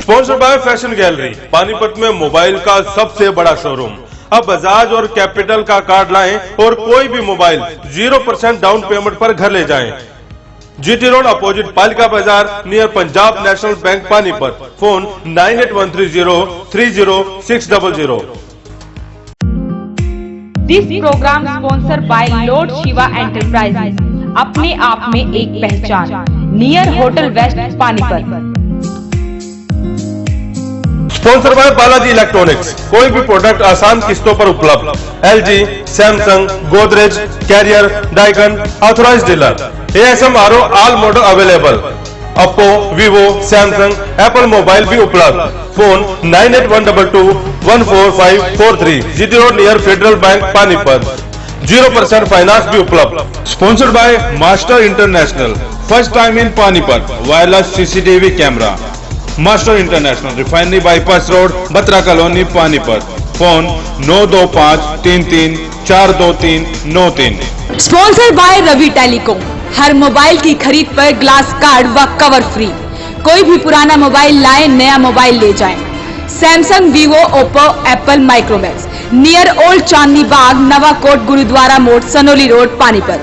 Sponsored by fashion gallery, Panipat में mobile का सबसे बड़ा शोरूम। अब बजाज और कैपिटल का कार्ड लाएं और कोई भी मोबाइल 0% डाउन पेमेंट पर घर ले जाएं। GT road opposite Palika Bazaar near Punjab National Bank Panipat. Phone 9813030600। This program sponsor by Lord Shiva Enterprises, अपने आप में एक पहचान, near hotel west Panipat. Sponsor by Balaji electronics, कोई भी प्रोडक्ट आसान किस्तों पर उपलब्ध। LG, Samsung, Godrej, Carrier, Daikin, authorised dealer. ASM RO all model available. Oppo, Vivo, Samsung, Apple mobile भी उपलब्ध। Phone 9812214543। GT road near Federal Bank Panipat. 0% finance भी उपलब्ध। Sponsored by master international, first time in Panipat, wireless CCTV camera. Master international, refinery bypass road, Batra colony, Panipat. Phone 9253342393। Sponsor by Ravi telecom, हर mobile की खरीद पर glass card व cover free. कोई भी पुराना मोबाइल लाएं, नया मोबाइल ले जाएं। Samsung, Vivo, Oppo, Apple, Micromax, near old Chandni Bagh, Nawakot, Gurudwara मोड़, Sanoli road, Panipat.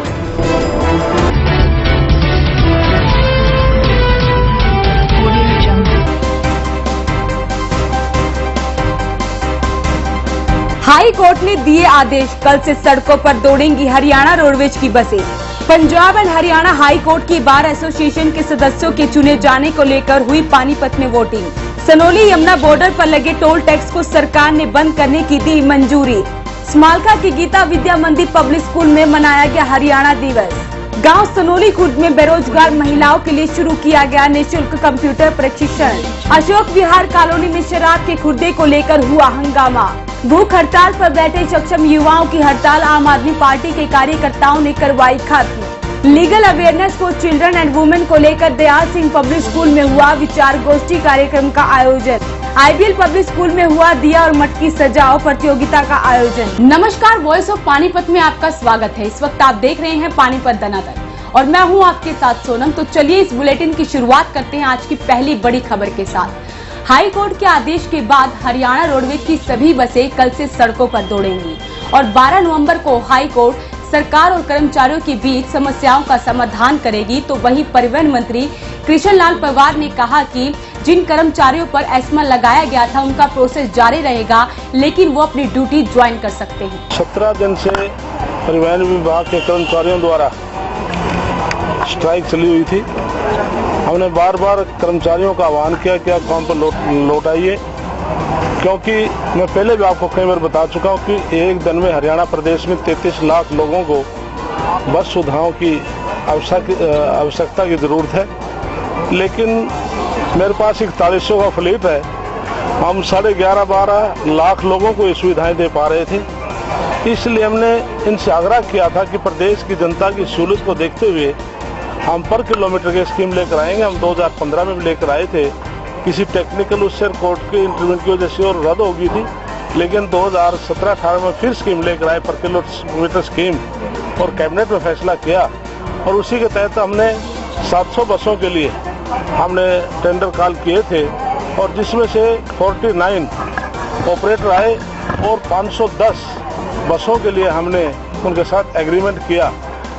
High court ने दिए आदेश, कल से सड़कों पर दौड़ेंगी हरियाणा रोडवेज की बसें। Punjab and Haryana high court की बार एसोसिएशन के सदस्यों के चुने जाने को लेकर हुई पानीपत में वोटिंग। सनोली यमुना बॉर्डर पर लगे टोल टैक्स को सरकार ने बंद करने की दी मंजूरी। स्मालका की गीता विद्या मंदिर पब्लिक स्कूल में मनाया गया हरियाणा दिवस। गांव सनोली खुर्द में बेरोजगार महिलाओं के लिए शुरू किया गया निःशुल्क कंप्यूटर प्रशिक्षण। अशोक विहार कॉलोनी में शराब के खुर्दे को लेकर हुआ हंगामा। भूख हड़ताल पर बैठे सक्षम युवाओं की हड़ताल आम आदमी पार्टी के कार्यकर्ताओं ने करवाई खत्म। Legal awareness for children and women को लेकर दयाल सिंह पब्लिक स्कूल में हुआ विचार गोष्ठी कार्यक्रम का आयोजन। आईबीएल पब्लिक स्कूल में हुआ दिया और मटकी सजाओ प्रतियोगिता का आयोजन। नमस्कार, वॉइस ऑफ पानीपत में आपका स्वागत है। इस वक्त आप देख रहे हैं पानीपत दनादन और मैं हूं आपके साथ सोनम। तो चलिए इस बुलेटिन की शुरुआत करते हैं आज की पहली बड़ी खबर के साथ। हाई कोर्ट के आदेश के बाद हरियाणा रोडवेज की सभी बसें कल से सड़कों पर दौड़ेंगी और 12 नवंबर को हाई कोर्ट सरकार और कर्मचारियों के बीच समस्याओं का समाधान करेगी। तो वहीं परिवहन मंत्री कृष्ण लाल पंवार ने कहा कि जिन कर्मचारियों पर एस्मा लगाया गया था उनका प्रोसेस जारी रहेगा, लेकिन वो अपनी ड्यूटी ज्वाइन कर सकते हैं। 17 दिन से परिवहन विभाग के कर्मचारियों द्वारा स्ट्राइक चली हुई थी। हमने बार बार कर्मचारियों का आह्वान किया कि आप काम पर लौट आइए, क्योंकि मैं पहले भी आपको कई बार बता चुका हूं कि एक दिन में हरियाणा प्रदेश में 33 लाख लोगों को बस सुविधाओं की आवश्यकता की ज़रूरत है, लेकिन मेरे पास 4100 का फ्लीट है। हम 11.5-12 लाख लोगों को ये सुविधाएं दे पा रहे थे। इसलिए हमने इनसे आग्रह किया था कि प्रदेश की जनता की सहूलियत को देखते हुए हम पर किलोमीटर की स्कीम लेकर आएंगे। हम 2015 में भी लेकर आए थे, किसी टेक्निकल उससे कोर्ट के इंटरव्यू की वजह से और रद्द हो गई थी, लेकिन 2017-18 में फिर स्कीम लेकर आए पर किलोमीटर स्कीम, और कैबिनेट में फैसला किया और उसी के तहत हमने 700 बसों के लिए हमने टेंडर कॉल किए थे और जिसमें से 49 ऑपरेटर आए और 510 बसों के लिए हमने उनके साथ एग्रीमेंट किया।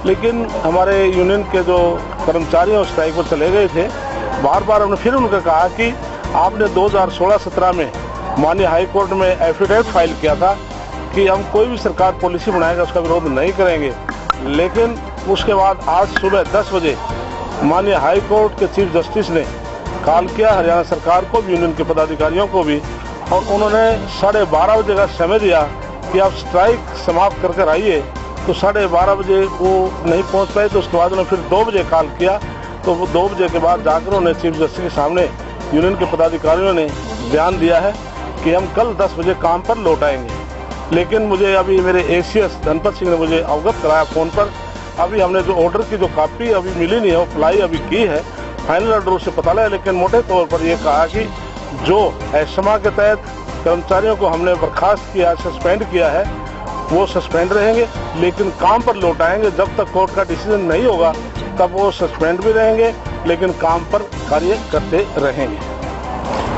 लेकिन हमारे यूनियन के जो कर्मचारी हैं स्ट्राइक पर चले गए थे। बार बार हमने फिर उनको कहा कि आपने 2016-17 में माननीय हाई कोर्ट में एफिडेविट फाइल किया था कि हम कोई भी सरकार पॉलिसी बनाएगा उसका विरोध नहीं करेंगे, लेकिन उसके बाद आज सुबह 10 बजे माननीय हाई कोर्ट के चीफ जस्टिस ने कॉल किया हरियाणा सरकार को भी, यूनियन के पदाधिकारियों को भी, और उन्होंने 12:30 बजे का समय दिया कि आप स्ट्राइक समाप्त कर आइए। तो 12:30 बजे वो नहीं पहुंच पाए, तो उसके बाद उन्होंने फिर 2 बजे कॉल किया। तो वो 2 बजे के बाद जाकर उन्हें चीफ जस्टिस के सामने यूनियन के पदाधिकारियों ने बयान दिया है कि हम कल 10 बजे काम पर लौट आएंगे। लेकिन मुझे अभी मेरे एसीएस धनपत सिंह ने मुझे अवगत कराया फ़ोन पर, अभी हमने जो ऑर्डर की जो कॉपी अभी मिली नहीं है, वो अप्लाई अभी की है, फाइनल ऑर्डर उससे पता लगा। लेकिन मोटे तौर पर यह कहा कि जो एस्मा के तहत कर्मचारियों को हमने बर्खास्त किया, सस्पेंड किया है, वो सस्पेंड रहेंगे, लेकिन काम पर लौट आएंगे। जब तक कोर्ट का डिसीजन नहीं होगा तब वो सस्पेंड भी रहेंगे, लेकिन काम पर कार्य करते रहेंगे।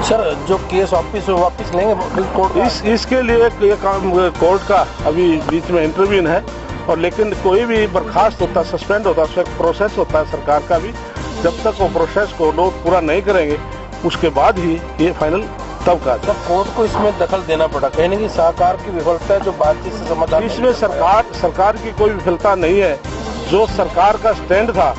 सर जो केस वापस लेंगे कोर्ट इसके लिए ये काम कोर्ट का अभी बीच में इंटरव्यू है, और लेकिन कोई भी बर्खास्त होता है, सस्पेंड होता है, उसका एक प्रोसेस होता है सरकार का भी। जब तक वो प्रोसेस को लोग पूरा नहीं करेंगे उसके बाद ही ये फाइनल तब का। तो कोर्ट को इसमें दखल देना पड़ा, कहने की सरकार की विफलता है जो बातचीत से समाधान। इसमें सरकार की कोई विफलता नहीं है। जो सरकार का स्टैंड था,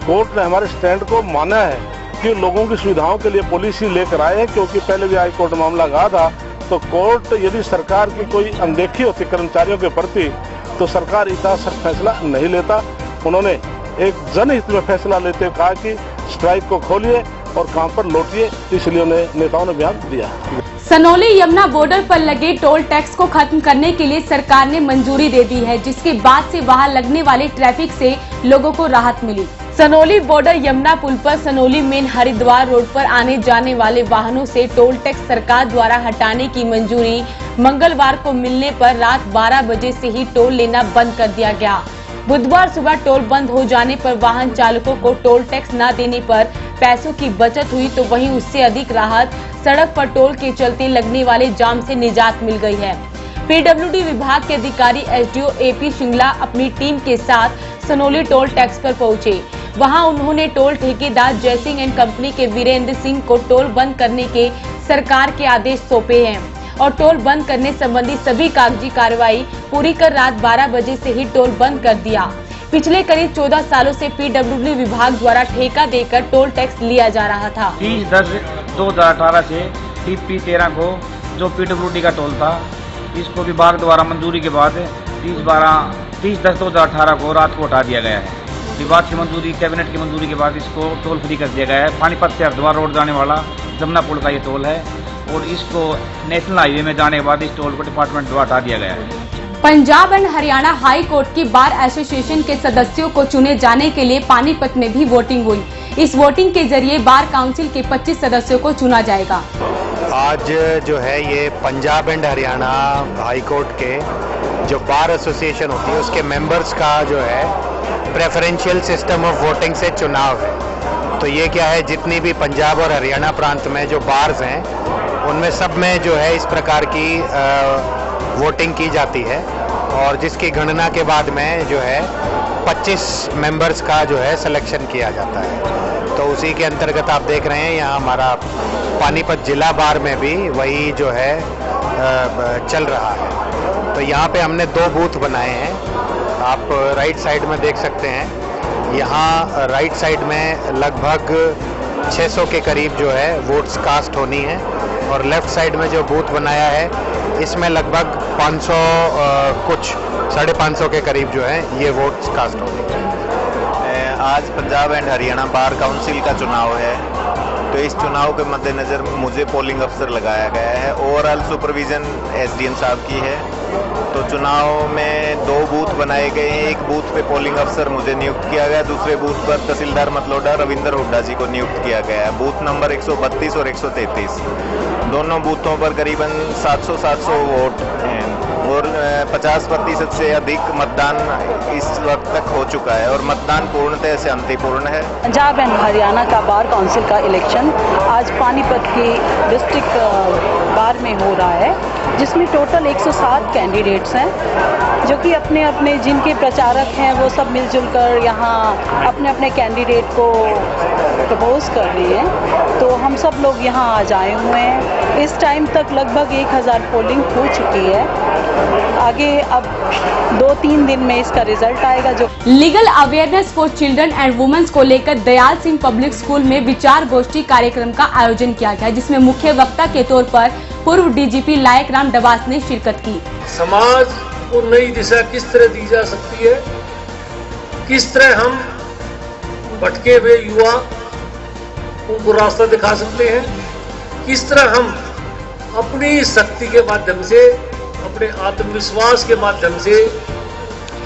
कोर्ट ने हमारे स्टैंड को माना है कि लोगों की सुविधाओं के लिए पॉलिसी लेकर आए हैं, क्योंकि पहले भी हाई कोर्ट मामला गया था। तो कोर्ट यदि सरकार की कोई अनदेखी होती कर्मचारियों के प्रति तो सरकार इतना सख्त फैसला नहीं लेता। उन्होंने एक जनहित में फैसला लेते हुए कहा कि स्ट्राइक को खोलिए और काम पर लौटिए, इसलिए उन्हें नेताओं ने बयान दिया। सनोली यमुना बॉर्डर पर लगे टोल टैक्स को खत्म करने के लिए सरकार ने मंजूरी दे दी है, जिसके बाद से वहां लगने वाले ट्रैफिक से लोगों को राहत मिली। सनोली बॉर्डर यमुना पुल पर सनोली मेन हरिद्वार रोड पर आने जाने वाले वाहनों से टोल टैक्स सरकार द्वारा हटाने की मंजूरी मंगलवार को मिलने पर रात 12 बजे से ही टोल लेना बंद कर दिया गया। बुधवार सुबह टोल बंद हो जाने पर वाहन चालकों को टोल टैक्स न देने पर पैसों की बचत हुई, तो वहीं उससे अधिक राहत सड़क पर टोल के चलते लगने वाले जाम से निजात मिल गई है। पीडब्ल्यूडी विभाग के अधिकारी एसडीओ एपी शिंगला अपनी टीम के साथ सनोली टोल टैक्स पर पहुंचे। वहां उन्होंने टोल ठेकेदार जयसिंह एंड कंपनी के वीरेंद्र सिंह को टोल बंद करने के सरकार के आदेश सौंपे हैं और टोल बंद करने संबंधी सभी कागजी कार्रवाई पूरी कर रात 12 बजे से ही टोल बंद कर दिया। पिछले करीब 14 सालों से पीडब्ल्यूडी विभाग द्वारा ठेका देकर टोल टैक्स लिया जा रहा था। 30/10/2018 से TP13 को जो पीडब्ल्यूडी का टोल था, इसको विभाग द्वारा मंजूरी के बाद 30/10/2018 को रात को हटा दिया गया है। विभाग की मंजूरी, कैबिनेट की मंजूरी के बाद इसको टोल फ्री कर दिया गया है। पानीपत से हरिद्वार रोड जाने वाला जमुना पुल का ये टोल है और इसको नेशनल हाईवे में जाने के बाद इस टोल को डिपार्टमेंट द्वारा हटा दिया गया है। Punjab and Haryana high court की बार एसोसिएशन के सदस्यों को चुने जाने के लिए पानीपत में भी वोटिंग हुई। इस वोटिंग के जरिए बार काउंसिल के 25 सदस्यों को चुना जाएगा। आज जो है ये Punjab and Haryana high court के जो बार एसोसिएशन होती है उसके मेंबर्स का जो है प्रेफरेंशियल सिस्टम ऑफ वोटिंग से चुनाव है। तो ये क्या है, जितनी भी पंजाब और हरियाणा प्रांत में जो बार्स हैं उनमें सब में जो है इस प्रकार की वोटिंग की जाती है और जिसकी गणना के बाद में जो है 25 मेंबर्स का जो है सिलेक्शन किया जाता है। तो उसी के अंतर्गत आप देख रहे हैं यहाँ हमारा पानीपत जिला बार में भी वही जो है चल रहा है। तो यहाँ पे हमने 2 बूथ बनाए हैं, आप राइट साइड में देख सकते हैं। यहाँ राइट साइड में लगभग 600 के करीब जो है वोट्स कास्ट होनी है और लेफ्ट साइड में जो बूथ बनाया है इसमें लगभग 500 कुछ 550 के करीब जो है ये वोट्स कास्ट होंगे। आज Punjab and Haryana bar council का चुनाव है, तो इस चुनाव के मद्देनज़र मुझे पोलिंग अफसर लगाया गया है। ओवरऑल सुपरविज़न एसडीएम साहब की है। तो चुनाव में 2 बूथ बनाए गए हैं। एक बूथ पे पोलिंग अफसर मुझे नियुक्त किया गया, दूसरे बूथ पर तहसीलदार मतलोडा रविंदर हुड्डा जी को नियुक्त किया गया है। बूथ नंबर 132 और 133, दोनों बूथों पर करीबन 700 वोट हैं और 50% से अधिक मतदान इस वक्त तक हो चुका है और मतदान पूर्णतः शांतिपूर्ण है। पंजाब एंड हरियाणा का बार काउंसिल का इलेक्शन आज पानीपत की डिस्ट्रिक्ट बार में हो रहा है, जिसमें टोटल 107 कैंडिडेट्स हैं जो कि अपने अपने जिनके प्रचारक हैं वो सब मिलजुल कर यहाँ अपने अपने कैंडिडेट को प्रपोज कर रहे हैं। तो हम सब लोग यहाँ आज आए हुए हैं। इस टाइम तक लगभग 1000 पोलिंग हो चुकी है। आगे अब 2-3 दिन में इसका रिजल्ट आएगा। जो legal awareness for children and womens को लेकर दयाल सिंह पब्लिक स्कूल में विचार गोष्ठी कार्यक्रम का आयोजन किया गया, जिसमें मुख्य वक्ता के तौर पर पूर्व डीजीपी लायक राम डबास ने शिरकत की। समाज को नई दिशा किस तरह दी जा सकती है, किस तरह हम भटके हुए युवा उनको रास्ता दिखा सकते हैं, किस तरह हम अपनी शक्ति के माध्यम से, अपने आत्मविश्वास के माध्यम से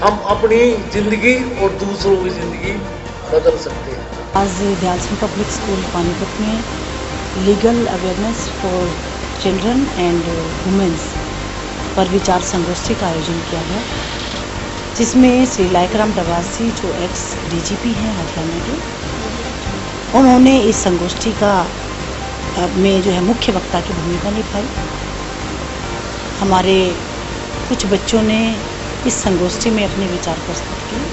हम अपनी जिंदगी और दूसरों की जिंदगी बदल सकते हैं। आज दयाल सिंह पब्लिक स्कूल पानीपत में लीगल अवेयरनेस फॉर चिल्ड्रन एंड वुमेन्स पर विचार संगोष्ठी का आयोजन किया गया, जिसमें श्री लायक राम डबास जी जो एक्स डीजीपी हैं हरियाणा के, उन्होंने इस संगोष्ठी का में जो है मुख्य वक्ता की भूमिका निभाई। हमारे कुछ बच्चों ने इस संगोष्ठी में अपने विचार प्रस्तुत किए।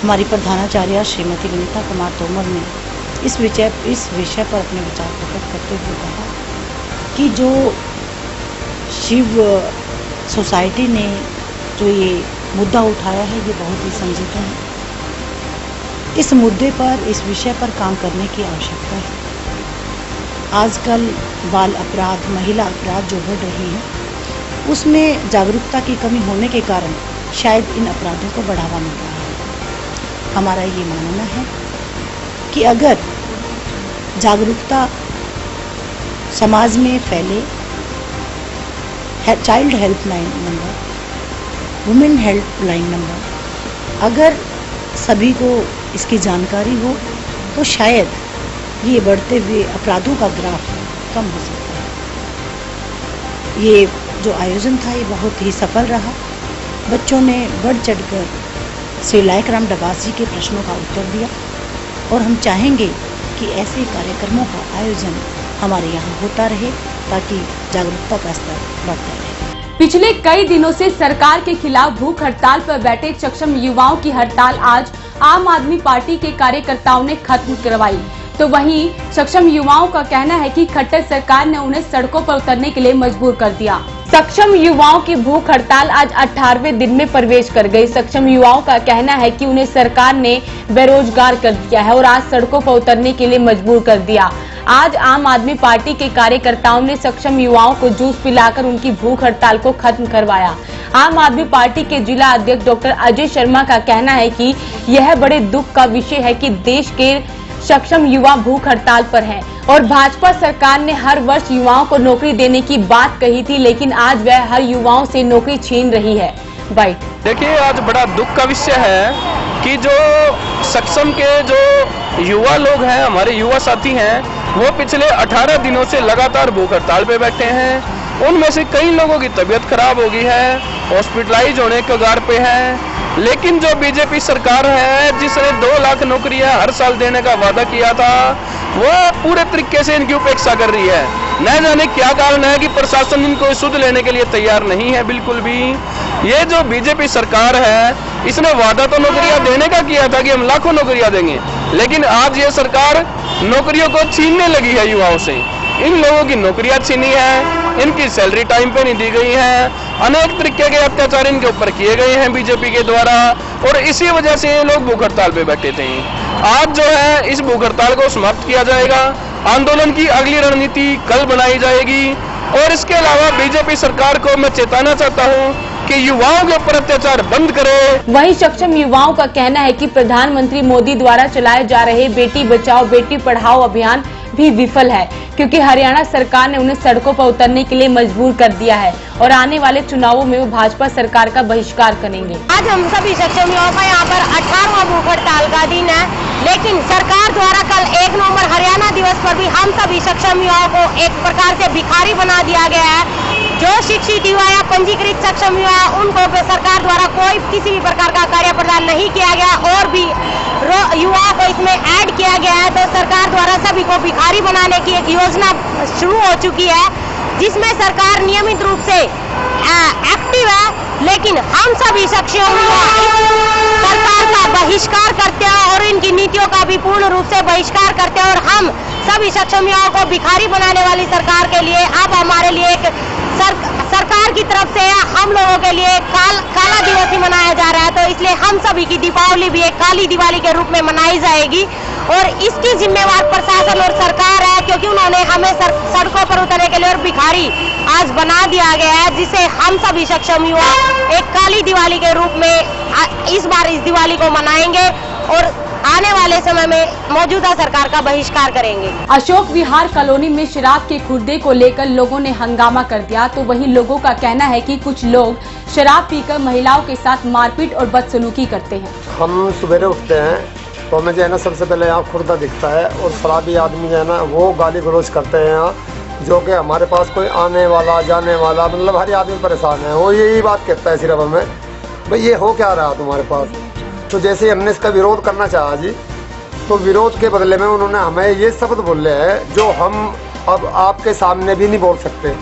हमारी प्रधानाचार्य श्रीमती विनीता कुमार तोमर ने इस विषय पर अपने विचार प्रकट करते हुए कहा कि जो शिव सोसाइटी ने जो ये मुद्दा उठाया है ये बहुत ही संजीदा है। इस मुद्दे पर, इस विषय पर काम करने की आवश्यकता है। आजकल बाल अपराध, महिला अपराध जो बढ़ रही हैं, उसमें जागरूकता की कमी होने के कारण शायद इन अपराधों को बढ़ावा मिल रहा है। हमारा ये मानना है कि अगर जागरूकता समाज में फैले, child helpline number, women helpline number, अगर सभी को इसकी जानकारी हो तो शायद ये बढ़ते हुए अपराधों का ग्राफ कम हो सकता है। ये जो आयोजन था ये बहुत ही सफल रहा। बच्चों ने बढ़ चढ़कर श्री लायक राम डबास जी के प्रश्नों का उत्तर दिया और हम चाहेंगे कि ऐसे कार्यक्रमों का आयोजन हमारे यहाँ होता रहे ताकि जागरूकता का स्तर बढ़ता रहे। पिछले कई दिनों से सरकार के खिलाफ भूख हड़ताल पर बैठे सक्षम युवाओं की हड़ताल आज आम आदमी पार्टी के कार्यकर्ताओं ने खत्म करवाई। तो वहीं सक्षम युवाओं का कहना है कि खट्टर सरकार ने उन्हें सड़कों पर उतरने के लिए मजबूर कर दिया। सक्षम युवाओं की भूख हड़ताल आज 18वें दिन में प्रवेश कर गई। सक्षम युवाओं का कहना है कि उन्हें सरकार ने बेरोजगार कर दिया है और आज सड़कों पर उतरने के लिए मजबूर कर दिया। आज आम आदमी पार्टी के कार्यकर्ताओं ने सक्षम युवाओं को जूस पिलाकर उनकी भूख हड़ताल को खत्म करवाया। आम आदमी पार्टी के जिला अध्यक्ष डॉक्टर अजय शर्मा का कहना है कि यह बड़े दुख का विषय है कि देश के सक्षम युवा भूख हड़ताल पर हैं और भाजपा सरकार ने हर वर्ष युवाओं को नौकरी देने की बात कही थी, लेकिन आज वह हर युवाओं से नौकरी छीन रही है। बाइट। देखिए, आज बड़ा दुख का विषय है कि जो सक्षम के जो युवा लोग हैं, हमारे युवा साथी हैं, वो पिछले 18 दिनों से लगातार भूख हड़ताल पे बैठे हैं। उनमें से कई लोगों की तबीयत खराब हो गई है, हॉस्पिटलाइज होने के कगार पे है। लेकिन जो बीजेपी सरकार है, जिसने 2 लाख नौकरियां हर साल देने का वादा किया था, वो पूरे तरीके से इनकी उपेक्षा कर रही है। न जाने क्या कारण है कि प्रशासन इनको सुध लेने के लिए तैयार नहीं है बिल्कुल भी। ये जो बीजेपी सरकार है, इसने वादा तो नौकरियां देने का किया था कि हम लाखों नौकरियां देंगे, लेकिन आज ये सरकार नौकरियों को छीनने लगी है युवाओं से। इन लोगों की नौकरियां छीनी है, इनकी सैलरी टाइम पे नहीं दी गई है, अनेक तरीके के अत्याचार इनके ऊपर किए गए हैं बीजेपी के द्वारा, और इसी वजह से ये लोग भूख हड़ताल पे बैठे थे। आज जो है इस भूख हड़ताल को समाप्त किया जाएगा। आंदोलन की अगली रणनीति कल बनाई जाएगी। और इसके अलावा बीजेपी सरकार को मैं चेताना चाहता हूँ कि युवाओं के ऊपर अत्याचार बंद करे। वहीं सक्षम युवाओं का कहना है कि प्रधानमंत्री मोदी द्वारा चलाए जा रहे बेटी बचाओ बेटी पढ़ाओ अभियान भी विफल है, क्योंकि हरियाणा सरकार ने उन्हें सड़कों पर उतरने के लिए मजबूर कर दिया है और आने वाले चुनावों में वो भाजपा सरकार का बहिष्कार करेंगे। आज हम सभी सक्षम युवाओं का यहाँ पर 18वां भूख हड़ताल का दिन है, लेकिन सरकार द्वारा कल 1 नवंबर हरियाणा दिवस पर भी हम सभी सक्षम युवाओं को एक प्रकार से भिखारी बना दिया गया है। जो शिक्षित युवा या पंजीकृत सक्षम युवा, उनको सरकार द्वारा कोई किसी भी प्रकार का कार्य प्रदान नहीं किया गया और भी युवाओं को इसमें ऐड किया गया है। तो सरकार द्वारा सभी को भिखारी बनाने की एक योजना शुरू हो चुकी है, जिसमें सरकार नियमित रूप से एक्टिव है, लेकिन हम सभी सक्षम युवा सरकार का बहिष्कार करते हैं और इनकी नीतियों का भी पूर्ण रूप से बहिष्कार करते हैं। और हम सभी सक्षम युवाओं को भिखारी बनाने वाली सरकार के लिए अब हमारे लिए एक सरकार की तरफ से हम लोगों के लिए काला दिवस ही मनाया जा रहा है। तो इसलिए हम सभी की दीपावली भी एक काली दिवाली के रूप में मनाई जाएगी और इसकी जिम्मेवार प्रशासन और सरकार है, क्योंकि उन्होंने हमें सड़कों पर उतरने के लिए और भिखारी आज बना दिया गया है, जिसे हम सभी सक्षम युवा एक काली दिवाली के रूप में इस बार इस दिवाली को मनाएंगे और आने वाले समय में मौजूदा सरकार का बहिष्कार करेंगे। अशोक विहार कॉलोनी में शराब के खुर्दे को लेकर लोगों ने हंगामा कर दिया। तो वहीं लोगों का कहना है कि कुछ लोग शराब पीकर महिलाओं के साथ मारपीट और बदसलूकी करते हैं। हम सुबह उठते हैं तो हमें जो है ना सबसे पहले यहाँ खुर्दा दिखता है और शराबी आदमी जो है ना वो गाली गलौज करते हैं यहाँ, जो कि हमारे पास कोई आने वाला जाने वाला मतलब हर आदमी परेशान है। वो यही बात कहता है सिर्फ हमें, भाई ये हो क्या रहा तुम्हारे पास। तो जैसे हमने इसका विरोध करना चाहा जी, तो विरोध के बदले में उन्होंने हमें ये शब्द बोले हैं जो हम अब आपके सामने भी नहीं बोल सकते।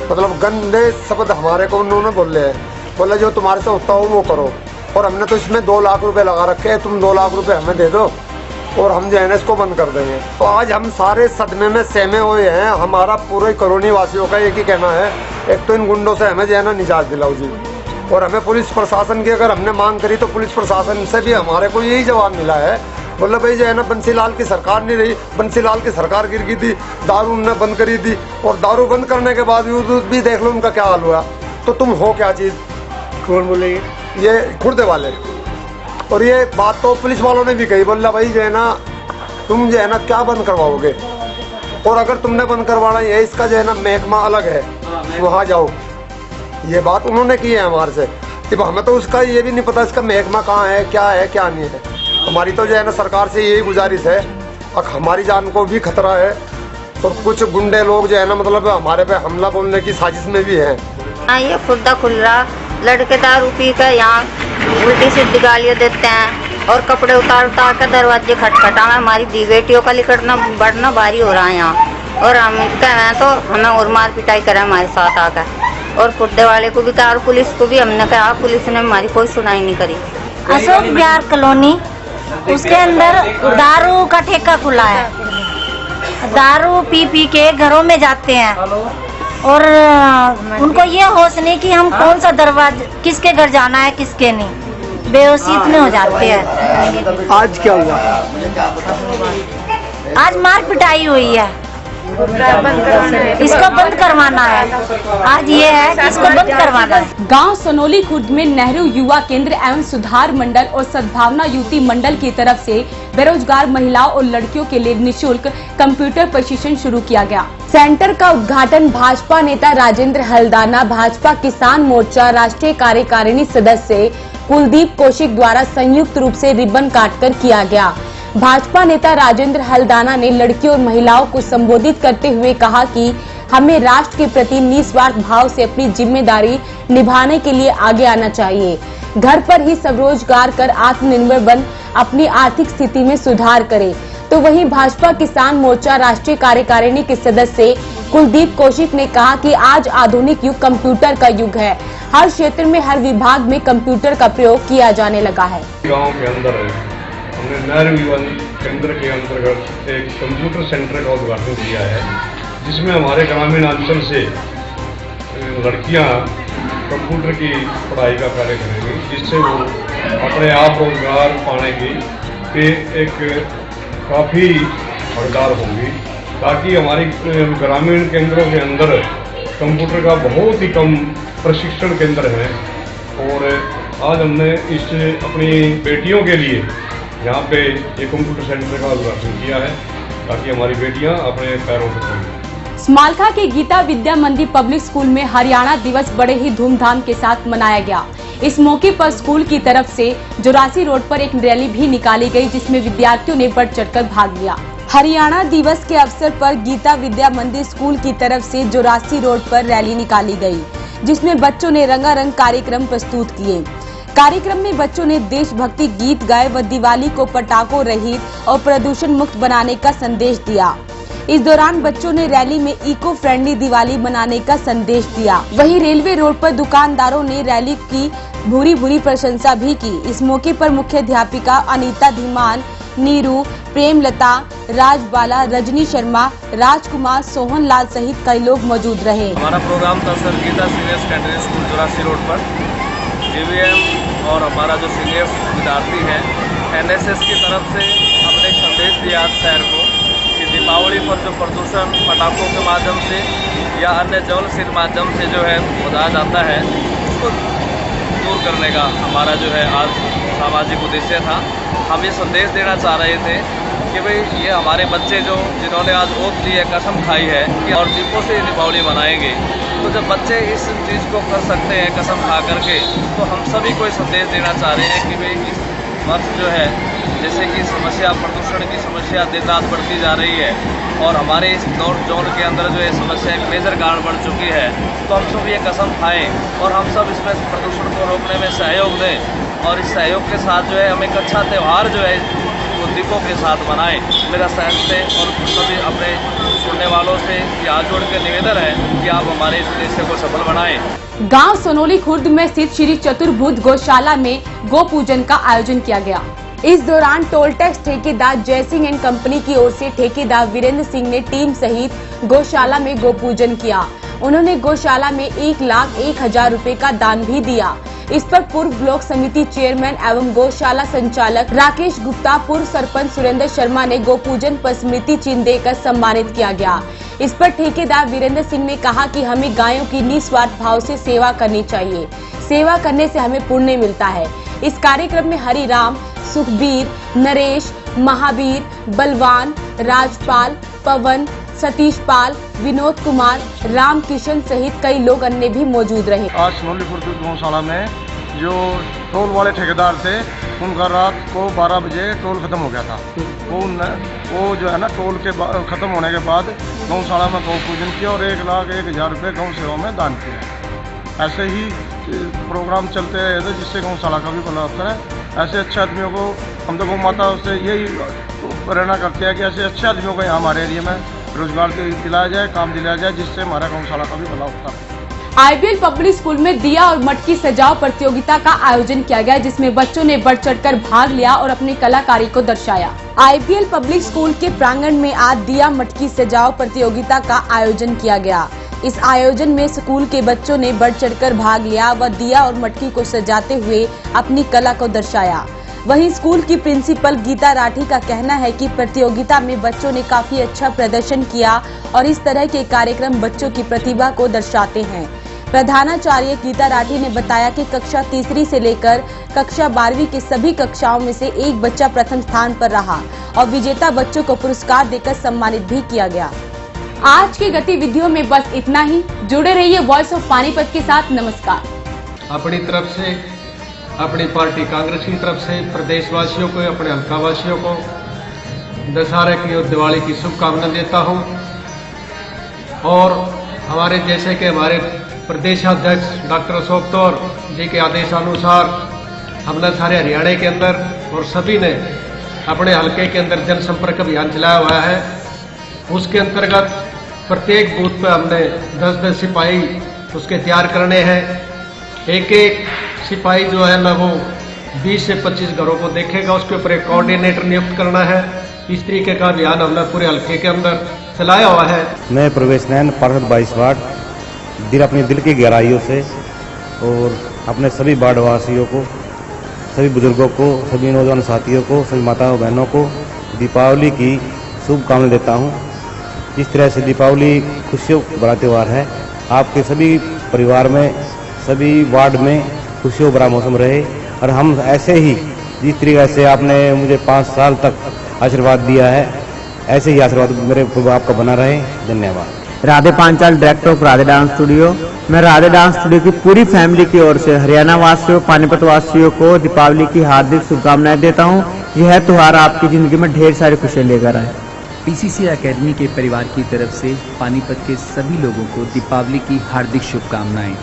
मतलब गंदे शब्द हमारे को उन्होंने बोले हैं, बोले जो तुम्हारे से होता हो वो करो। और हमने तो इसमें 2 लाख रुपए लगा रखे हैं, तुम 2 लाख रुपए हमें दे दो और हम जो है ना इसको बंद कर देंगे। तो आज हम सारे सदमे में सहमे हुए हैं। हमारा पूरे कॉलोनी वासियों का एक ही कहना है, एक तो इन गुंडों से हमें जो है ना निजात दिलाओ जी। और हमें पुलिस प्रशासन की अगर हमने मांग करी तो पुलिस प्रशासन से भी हमारे को यही जवाब मिला है, बोले भाई जो है ना बंसीलाल की सरकार नहीं रही, बंसीलाल की सरकार गिर गई थी, दारू उन्होंने बंद करी थी और दारू बंद करने के बाद भी देख लो उनका क्या हाल हुआ। तो तुम हो क्या चीज़? कौन बोलेगी? ये खुर्दे वाले। और ये बात तो पुलिस वालों ने भी कही, बोला भाई जो है ना तुम जो है ना क्या बंद करवाओगे, और अगर तुमने बंद करवाना है इसका जो है ना महकमा अलग है, वहाँ जाओ। ये बात उन्होंने की है हमारे से। अब हमें तो उसका ये भी नहीं पता इसका महकमा कहाँ है क्या नहीं है। हमारी तो जो है ना सरकार से यही गुजारिश है, और हमारी जान को भी खतरा है। और कुछ गुंडे लोग जो है ना मतलब हमारे पे हमला बोलने की साजिश में भी हैं। ये खुर्दा खुर्रा लड़के दारू पी कर यहाँ उल्टी सीधी गालियाँ देते हैं और कपड़े उतार कर दरवाजे खटखटाना। हमारी दी बेटियों का निकलना बढ़ना भारी हो रहा है यहाँ, और हम कह रहे हैं तो हमें और मार पिटाई करें हमारे साथ आकर। और खुर्दे वाले को भी कहा और पुलिस को भी हमने कहा, पुलिस ने हमारी कोई सुनाई नहीं करी। अशोक विहार कॉलोनी, उसके अंदर दारू का ठेका खुला है। दारू पी के घरों में जाते हैं और उनको ये होश नहीं कि हम कौन सा दरवाजा किसके घर जाना है किसके नहीं, बेहोशी इतने हो जाते हैं। आज क्या हुआ? आज मार पिटाई हुई है, इसको बंद करवाना है। आज ये है कि इसको बंद करवाना है। गांव सोनोली खुर्द में नेहरू युवा केंद्र एवं सुधार मंडल और सद्भावना युवती मंडल की तरफ से बेरोजगार महिलाओं और लड़कियों के लिए निशुल्क कंप्यूटर प्रशिक्षण शुरू किया गया। सेंटर का उद्घाटन भाजपा नेता राजेंद्र हल्दाना, भाजपा किसान मोर्चा राष्ट्रीय कार्यकारिणी सदस्य कुलदीप कौशिक द्वारा संयुक्त रूप से रिबन काटकर किया गया। भाजपा नेता राजेंद्र हल्दाना ने लड़कियों और महिलाओं को संबोधित करते हुए कहा कि हमें राष्ट्र के प्रति निस्वार्थ भाव से अपनी जिम्मेदारी निभाने के लिए आगे आना चाहिए। घर पर ही स्वरोजगार कर आत्मनिर्भर बन अपनी आर्थिक स्थिति में सुधार करें। तो वहीं भाजपा किसान मोर्चा राष्ट्रीय कार्यकारिणी के सदस्य कुलदीप कौशिक ने कहा कि आज आधुनिक युग कंप्यूटर का युग है। हर क्षेत्र में हर विभाग में कंप्यूटर का प्रयोग किया जाने लगा है। गाँव के अंदर हमने नेहरू युवा केंद्र के अंतर्गत एक कंप्यूटर सेंटर का उद्घाटन किया है, जिसमें हमारे ग्रामीण अंचल से लड़कियां कंप्यूटर की पढ़ाई का कार्य करेंगी, जिससे वो अपने आप रोजगार पाने की एक काफ़ी हकदार होंगी। ताकि हमारी ग्रामीण केंद्रों के अंदर कंप्यूटर का बहुत ही कम प्रशिक्षण केंद्र है, और आज हमने इस अपनी बेटियों के लिए यहाँ पे ये कंप्यूटर सेंटर का उद्घाटन किया है, ताकि हमारी बेटियाँ अपने पैरों पर चलें। स्मालखा के गीता विद्या मंदिर पब्लिक स्कूल में हरियाणा दिवस बड़े ही धूमधाम के साथ मनाया गया। इस मौके पर स्कूल की तरफ से जोरासी रोड पर एक रैली भी निकाली गई, जिसमें विद्यार्थियों ने बढ़ चढ़कर भाग लिया। हरियाणा दिवस के अवसर पर गीता विद्या मंदिर स्कूल की तरफ से जोरासी रोड पर रैली निकाली गई, जिसमें बच्चों ने रंगारंग कार्यक्रम प्रस्तुत किए। कार्यक्रम में बच्चों ने देशभक्ति गीत गाए व दिवाली को पटाखों रहित और प्रदूषण मुक्त बनाने का संदेश दिया। इस दौरान बच्चों ने रैली में इको फ्रेंडली दिवाली मनाने का संदेश दिया। वहीं रेलवे रोड पर दुकानदारों ने रैली की भूरी प्रशंसा भी की। इस मौके पर मुख्य अध्यापिका अनीता धीमान, नीरू, प्रेमलता, राजबाला, रजनी शर्मा, राजकुमार, सोहन लाल सहित कई लोग मौजूद रहे। हमारा प्रोग्राम था sir Geeta senior secondary school Jorasi road पर। JVM और हमारा जो सीनियर विद्यार्थी हैं NSS की तरफ से हमने एक संदेश दिया शहर को कि दीपावली पर जो प्रदूषण पटाखों के माध्यम से या अन्य ज्वलनशील माध्यम से जो है उड़ाया जाता है, उसको दूर करने का हमारा जो है आज सामाजिक उद्देश्य था। हम ये संदेश देना चाह रहे थे कि भाई ये हमारे बच्चे जिन्होंने आज ओथ ली है, कसम खाई है कि और दीपों से दीपावली मनाएंगे, तो जब बच्चे इस चीज़ को कर सकते हैं कसम खा करके, तो हम सभी को समझेश देना चाह रहे हैं कि भाई इस वर्ष जो है जैसे कि समस्या प्रदूषण की समस्या दिन रात बढ़ती जा रही है और हमारे इस नॉर्थ जोन के अंदर जो है समस्या एक मेजर कारण बढ़ चुकी है, तो हम सब ये कसम खाएं और हम सब इसमें प्रदूषण को रोकने में सहयोग दें और इस सहयोग के साथ जो है हम एक अच्छा त्यौहार जो है इसको दीपों के साथ मनाएं। मेरा सहन से और सभी अपने सुनने वालों से ये हाथ जोड़ के निवेदन है कि आप हमारे इस उद्देश्य को सफल बनाएं। गांव सोनोली खुर्द में स्थित श्री चतुर्भुज गौशाला में गौ पूजन का आयोजन किया गया। इस दौरान टोल टैक्स ठेकेदार जयसिंह एंड कंपनी की ओर से ठेकेदार वीरेंद्र सिंह ने टीम सहित गौशाला में गौ पूजन किया। उन्होंने गौशाला में 1,01,000 रुपए का दान भी दिया। इस पर पूर्व ब्लॉक समिति चेयरमैन एवं गौशाला संचालक राकेश गुप्ता, पूर्व सरपंच सुरेंद्र शर्मा ने गौ पूजन पर स्मृति चिन्ह देकर सम्मानित किया गया। इस पर ठेकेदार वीरेंद्र सिंह ने कहा कि हमें गायों की निस्वार्थ भाव से सेवा करनी चाहिए। सेवा करने से हमें पुण्य मिलता है। इस कार्यक्रम में हरिराम, सुखबीर, नरेश, महावीर, बलवान, राजपाल, पवन, सतीश पाल, विनोद कुमार, राम किशन सहित कई लोग अन्य भी मौजूद रहे। आज सोनोली खुर्द गौशाला में जो टोल वाले ठेकेदार थे उनका रात को 12 बजे टोल खत्म हो गया था। वो जो है ना टोल के खत्म होने के बाद गौशाला में गौ पूजन किया और 1,01,000 रुपये गौ सेवा में दान किया। ऐसे ही प्रोग्राम चलते रहे थे जिससे गौशाला का भी भला होता है। ऐसे अच्छे आदमियों को हम तो गौ माता से यही प्रेरणा करते हैं कि ऐसे अच्छे आदमियों को यहाँ हमारे एरिया में रोजगार दिलाया जाए, काम दिलाया जाए, जिससे हमारा गौशाला का भी भला होता है। IBL पब्लिक स्कूल में दिया और मटकी सजाओ प्रतियोगिता का आयोजन किया गया, जिसमें बच्चों ने बढ़ चढ़कर भाग लिया और अपनी कलाकारी को दर्शाया। IBL पब्लिक स्कूल के प्रांगण में आज दिया मटकी सजाओ प्रतियोगिता का आयोजन किया गया। इस आयोजन में स्कूल के बच्चों ने बढ़ चढ़कर भाग लिया व दिया और मटकी को सजाते हुए अपनी कला को दर्शाया। वहीं स्कूल की प्रिंसिपल गीता राठी का कहना है कि प्रतियोगिता में बच्चों ने काफी अच्छा प्रदर्शन किया और इस तरह के कार्यक्रम बच्चों की प्रतिभा को दर्शाते हैं। प्रधानाचार्य गीता राठी ने बताया कि कक्षा 3 से लेकर कक्षा 12वीं की सभी कक्षाओं में से एक बच्चा प्रथम स्थान पर रहा और विजेता बच्चों को पुरस्कार देकर सम्मानित भी किया गया। आज की गतिविधियों में बस इतना ही। जुड़े रहिए वॉइस ऑफ पानीपत के साथ। नमस्कार। अपनी तरफ से, अपनी पार्टी कांग्रेस की तरफ से प्रदेशवासियों को, अपने हल्का वासियों को दशहरे की और दिवाली की शुभकामनाएं देता हूं। और हमारे जैसे कि हमारे प्रदेशाध्यक्ष डॉक्टर अशोक तौर जी के आदेशानुसार हमने सारे हरियाणा के अंदर और सभी ने अपने हल्के के अंदर जनसंपर्क अभियान चलाया हुआ है। उसके अंतर्गत प्रत्येक बूथ पे हमने 10-10 सिपाही उसके तैयार करने हैं। एक सिपाही जो है ना वो 20 से 25 घरों को देखेगा, उसके ऊपर एक कोऑर्डिनेटर नियुक्त करना है। इस तरीके का अभियान हमने पूरे हल्के के अंदर चलाया हुआ है। मैं प्रवेश नैन, पार्षद 22 वार्ड, अपने दिल की गहराइयों से और अपने सभी वार्डवासियों को, सभी बुजुर्गों को, सभी नौजवान साथियों को, सभी माताओं बहनों को दीपावली की शुभकामनाएं देता हूं। जिस तरह से दीपावली खुशियों भरा त्यौहार है, आपके सभी परिवार में, सभी वार्ड में खुशियों भरा मौसम रहे और हम ऐसे ही जिस तरीके से आपने मुझे 5 साल तक आशीर्वाद दिया है, ऐसे ही आशीर्वाद मेरे आपका बना रहे। धन्यवाद। Radhe Panchal, director of Radhe dance studio. मैं राधे डांस स्टूडियो की पूरी फैमिली की ओर से हरियाणा वासियों, पानीपत वासियों को दीपावली की हार्दिक शुभकामनाएं देता हूं। यह त्योहार आपकी जिंदगी में ढेर सारी खुशियां लेकर आए। PCC एकेडमी के परिवार की तरफ से पानीपत के सभी लोगों को दीपावली की हार्दिक शुभकामनाएं।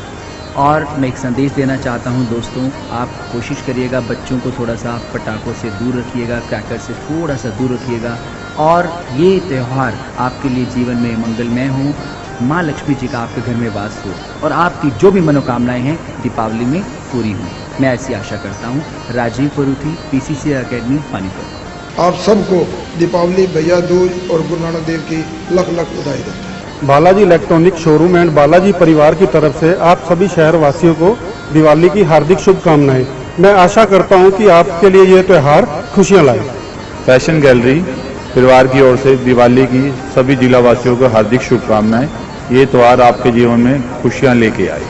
और मैं एक संदेश देना चाहता हूं दोस्तों, आप कोशिश करिएगा बच्चों को थोड़ा सा पटाखों से दूर रखिएगा, क्रैकर से थोड़ा सा दूर रखिएगा और ये त्यौहार आपके लिए जीवन में मंगलमय हो, माँ लक्ष्मी जी का आपके घर में वास हो और आपकी जो भी मनोकामनाएं हैं दीपावली में पूरी हों। मैं ऐसी आशा करता हूँ। Rajiv Paruthi, PCC academy, Panipat. आप सबको दीपावली, भैया दूज और गुरु नानक देव की लख लख बधाई देता हूँ। Balaji electronic showroom and Balaji परिवार की तरफ से आप सभी शहर वासियों को दिवाली की हार्दिक शुभकामनाएं। मैं आशा करता हूं कि आपके लिए ये त्यौहार खुशियां लाए। फैशन गैलरी परिवार की ओर से दिवाली की सभी जिला वासियों को हार्दिक शुभकामनाएं। ये त्यौहार आपके जीवन में खुशियां लेके आए।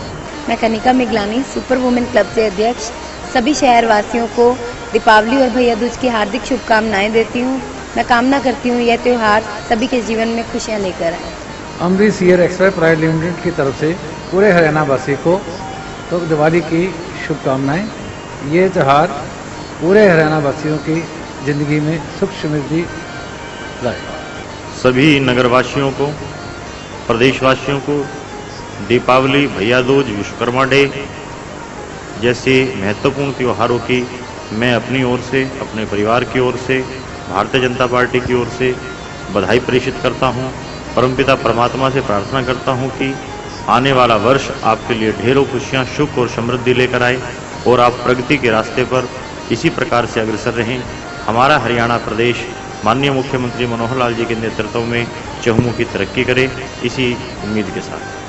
मैं Kanika Miglani, super women club से अध्यक्ष, सभी शहर वासियों को दीपावली और भैया दूज की हार्दिक शुभकामनाएं देती हूँ। मैं कामना करती हूँ यह त्यौहार सभी के जीवन में खुशियाँ लेकर आए। अमरीश सीयर एक्सप्रेस प्राइवेट लिमिटेड की तरफ से पूरे हरियाणा वासी को तो दिवाली की शुभकामनाएं। ये त्यौहार पूरे हरियाणा वासियों की जिंदगी में सुख समृद्धि लाए। सभी नगरवासियों को, प्रदेशवासियों को दीपावली, भैया दूज, विश्वकर्मा डे जैसे महत्वपूर्ण त्योहारों की मैं अपनी ओर से, अपने परिवार की ओर से भारतीय जनता पार्टी की ओर से बधाई प्रेषित करता हूं। परमपिता परमात्मा से प्रार्थना करता हूं कि आने वाला वर्ष आपके लिए ढेरों खुशियां, सुख और समृद्धि लेकर आए और आप प्रगति के रास्ते पर इसी प्रकार से अग्रसर रहें। हमारा हरियाणा प्रदेश माननीय मुख्यमंत्री मनोहर लाल जी के नेतृत्व में चहुमुखी तरक्की करे, इसी उम्मीद के साथ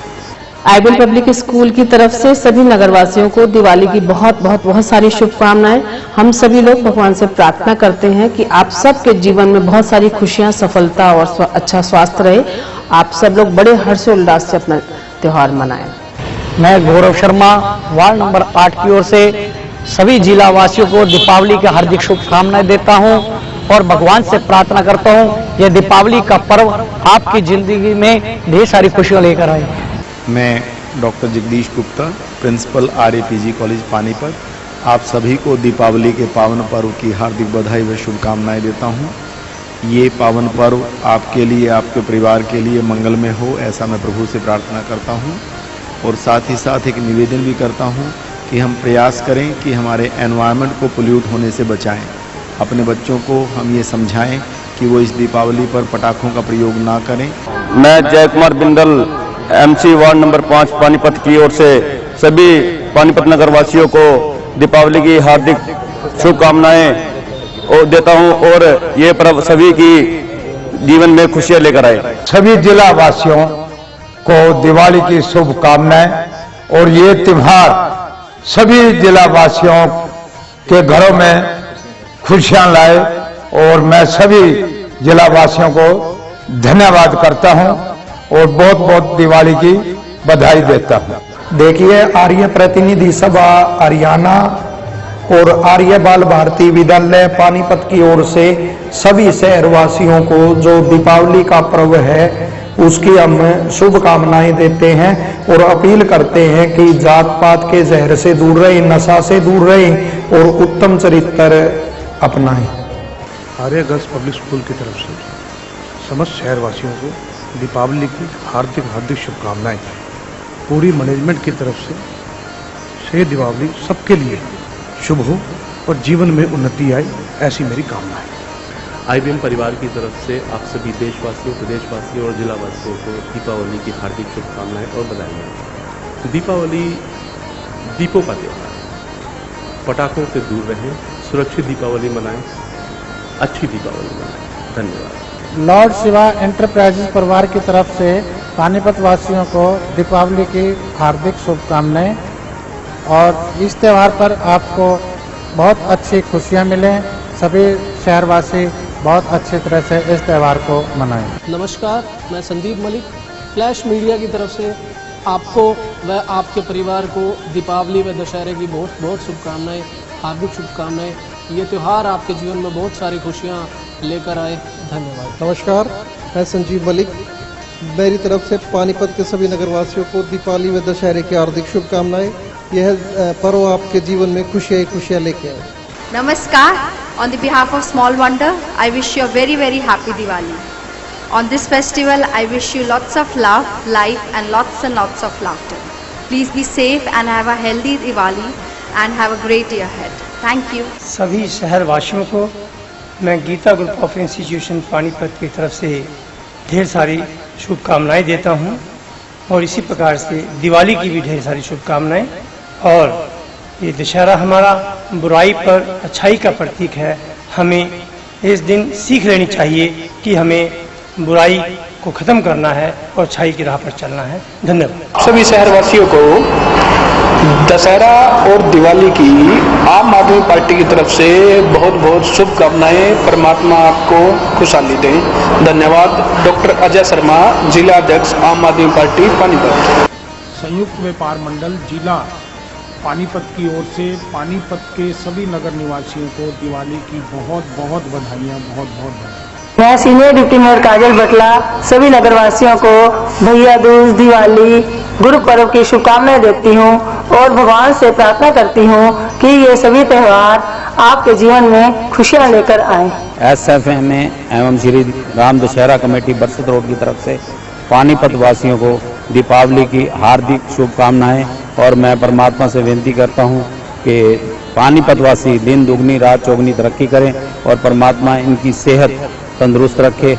आइडियल पब्लिक स्कूल की तरफ से सभी नगरवासियों को दिवाली की बहुत सारी शुभकामनाएं। हम सभी लोग भगवान से प्रार्थना करते हैं कि आप सबके जीवन में बहुत सारी खुशियां, सफलता और अच्छा स्वास्थ्य रहे। आप सब लोग बड़े हर्षोल्लास से अपना त्योहार मनाएं। मैं गौरव शर्मा वार्ड नंबर 8 की ओर से सभी जिला वासियों को दीपावली की हार्दिक शुभकामनाएं देता हूं और भगवान से प्रार्थना करता हूं यह दीपावली का पर्व आपकी जिंदगी में ढेर सारी खुशियां लेकर आए। मैं doctor Jagdish Gupta, principal RAPG college Panipat, आप सभी को दीपावली के पावन पर्व की हार्दिक बधाई व शुभकामनाएं देता हूं। ये पावन पर्व आपके लिए, आपके परिवार के लिए मंगलमय हो, ऐसा मैं प्रभु से प्रार्थना करता हूं। और साथ ही साथ एक निवेदन भी करता हूं कि हम प्रयास करें कि हमारे एनवायरनमेंट को पोल्यूट होने से बचाएं। अपने बच्चों को हम ये समझाएं कि वो इस दीपावली पर पटाखों का प्रयोग ना करें। मैं जय Kumar Bindal, MC ward number 5 Panipat की ओर से सभी पानीपत नगर वासियों को दीपावली की हार्दिक शुभकामनाएं देता हूं और ये पर्व सभी की जीवन में खुशियां लेकर आए। सभी जिला वासियों को दिवाली की शुभकामनाएं और ये त्योहार सभी जिला वासियों के घरों में खुशियां लाए और मैं सभी जिला वासियों को धन्यवाद करता हूं और बहुत बहुत दिवाली की बधाई देता हूं। देखिए, आर्य प्रतिनिधि सभा हरियाणा और आर्य बाल भारती विद्यालय पानीपत की ओर से सभी शहरवासियों को जो दीपावली का पर्व है उसकी हम शुभकामनाएं देते हैं और अपील करते हैं कि जात पात के जहर से दूर रहें, नशा से दूर रहें और उत्तम चरित्र अपनाएं। आर्य गर्ल्स पब्लिक स्कूल की तरफ से समस्त शहरवासियों को दीपावली की हार्दिक शुभकामनाएं। पूरी मैनेजमेंट की तरफ से ये दीपावली सबके लिए शुभ हो और जीवन में उन्नति आए, ऐसी मेरी कामना है। IBM परिवार की तरफ से आप सभी देशवासियों, प्रदेशवासियों और जिलावासियों को दीपावली की हार्दिक शुभकामनाएं और बधाई। दीपावली दीपों का त्योहार, पटाखों से दूर रहें, सुरक्षित दीपावली मनाएं, अच्छी दीपावली मनाएं। धन्यवाद। लॉर्ड शिवा एंटरप्राइजेज परिवार की तरफ से पानीपत वासियों को दीपावली की हार्दिक शुभकामनाएं और इस त्यौहार पर आपको बहुत अच्छी खुशियां मिलें। सभी शहरवासी बहुत अच्छी तरह से इस त्यौहार को मनाएं। नमस्कार, मैं संदीप मलिक, फ्लैश मीडिया की तरफ से आपको व आपके परिवार को दीपावली व दशहरे की बहुत बहुत शुभकामनाएं, हार्दिक शुभकामनाएं। ये त्यौहार आपके जीवन में बहुत सारी खुशियां लेकर आए। धन्यवाद। नमस्कार, मैं संजीव मलिक, मेरी तरफ से पानीपत के सभी नगरवासियों को दीपावली व दशहरे की हार्दिक शुभकामनाएं। यह पर्व आपके जीवन में खुशियां लेके आए। Namaskar. On the behalf of Small Wonder, I wish you a very very happy Diwali. On this festival, I wish you lots of love, life and lots of laughter. Please be safe and have a healthy Diwali and have a great year ahead. Thank you. सभी शहरवासियों को मैं Geeta group of institution Panipat की तरफ से ढेर सारी शुभकामनाएं देता हूं और इसी प्रकार से दिवाली की भी ढेर सारी शुभकामनाएं। और ये दशहरा हमारा बुराई पर अच्छाई का प्रतीक है। हमें इस दिन सीख लेनी चाहिए कि हमें बुराई को ख़त्म करना है और अच्छाई की राह पर चलना है। धन्यवाद। सभी शहरवासियों को दशहरा और दिवाली की आम आदमी पार्टी की तरफ से बहुत बहुत शुभकामनाएं। परमात्मा आपको खुशहाली दें। धन्यवाद। डॉक्टर अजय शर्मा, जिला अध्यक्ष आम आदमी पार्टी पानीपत। संयुक्त व्यापार मंडल जिला पानीपत की ओर से पानीपत के सभी नगर निवासियों को दिवाली की बहुत बहुत बधाइयाँ, बहुत बहुत बधाई। मैं सीनियर डिप्टी मेयर काजल बटला सभी नगरवासियों को भैया दूज, दिवाली, गुरु पर्व की शुभकामनाएं देती हूं और भगवान से प्रार्थना करती हूं कि ये सभी त्यौहार आपके जीवन में खुशियां लेकर आए। SFM एवं श्री राम दशहरा कमेटी बरसत रोड की तरफ से पानीपत वासियों को दीपावली की हार्दिक शुभकामनाएं और मैं परमात्मा से विनती करता हूं कि पानीपतवासी दिन दुगनी रात चौगनी तरक्की करें और परमात्मा इनकी सेहत तंदुरुस्त रखे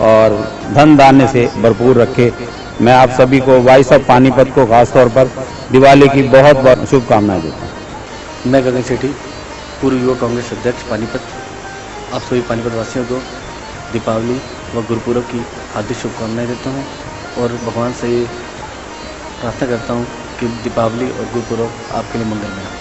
और धन धान्य से भरपूर रखे। मैं आप सभी को वॉइस ऑफ पानीपत को खासतौर पर दिवाली की बहुत बहुत शुभकामनाएं देता हूँ। मैं गगन सेठी, पूर्व युवा कांग्रेस अध्यक्ष पानीपत, आप सभी पानीपत वासियों को दीपावली व गुरुपुरब की हार्दिक शुभकामनाएं देता हूं और भगवान से प्रार्थना करता हूं कि दीपावली और गुरुपुरब आपके लिए मंगलमय हो।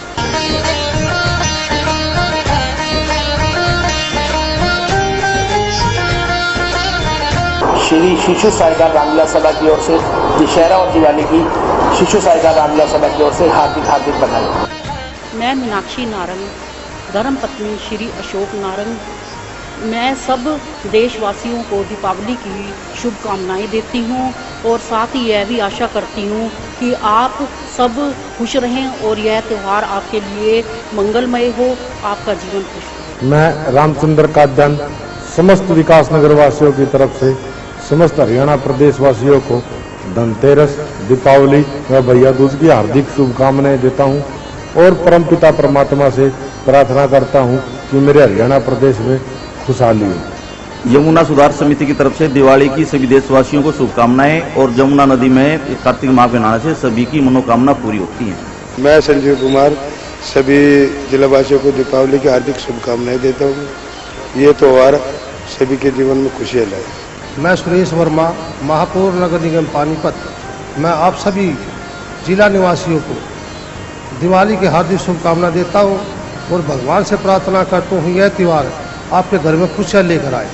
श्री शिशु साईगार रामलीला सभा की ओर से दशहरा और दिवाली की शिशु साईगार रामलीला सभा की ओर से हार्दिक बधाई। मैं मीनाक्षी नारंग, धर्मपत्नी श्री अशोक नारंग, मैं सब देशवासियों को दीपावली की शुभकामनाएं देती हूं और साथ ही यह भी आशा करती हूं कि आप सब खुश रहें और यह त्यौहार आपके लिए मंगलमय हो, आपका जीवन खुश हो। मैं रामचंद्र कादन समस्त विकास नगर वासियों की तरफ से समस्त हरियाणा प्रदेश वासियों को धनतेरस, दीपावली व भैया दूज की हार्दिक शुभकामनाएं देता हूं और परमपिता परमात्मा से प्रार्थना करता हूं कि मेरे हरियाणा प्रदेश में खुशहाली हो। यमुना सुधार समिति की तरफ से दिवाली की सभी देशवासियों को शुभकामनाएं और यमुना नदी में कार्तिक माह के नहाने से सभी की मनोकामना पूरी होती है। मैं संजीव कुमार सभी जिलावासियों को दीपावली की हार्दिक शुभकामनाएं देता हूँ। ये त्यौहार सभी के जीवन में खुशियाँ लाए। मैं सुरेश वर्मा, महापौर नगर निगम पानीपत, मैं आप सभी जिला निवासियों को दिवाली की हार्दिक शुभकामना देता हूँ और भगवान से प्रार्थना करता हूँ यह त्यौहार आपके घर में खुशियाँ लेकर आए।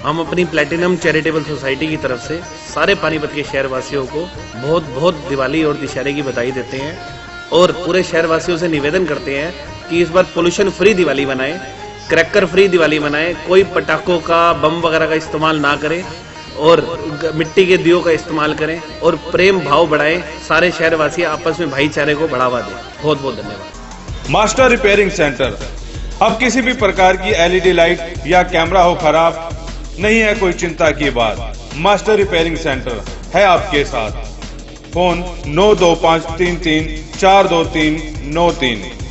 हम अपनी प्लैटिनम चैरिटेबल सोसाइटी की तरफ से सारे पानीपत के शहरवासियों को बहुत बहुत दिवाली और दशहरे की बधाई देते हैं और पूरे शहरवासियों से निवेदन करते हैं कि इस बार पोल्यूशन फ्री दिवाली मनाएं, क्रैकर फ्री दिवाली मनाएं, कोई पटाखों का बम वगैरह का इस्तेमाल ना करें और मिट्टी के दियों का इस्तेमाल करें और प्रेम भाव बढ़ाएं। सारे शहरवासी आपस में भाईचारे को बढ़ावा दें। बहुत बहुत धन्यवाद। मास्टर रिपेयरिंग सेंटर, अब किसी भी प्रकार की एलईडी लाइट या कैमरा हो खराब, नहीं है कोई चिंता की बात। मास्टर रिपेयरिंग सेंटर है आपके साथ। फोन 92533 42393।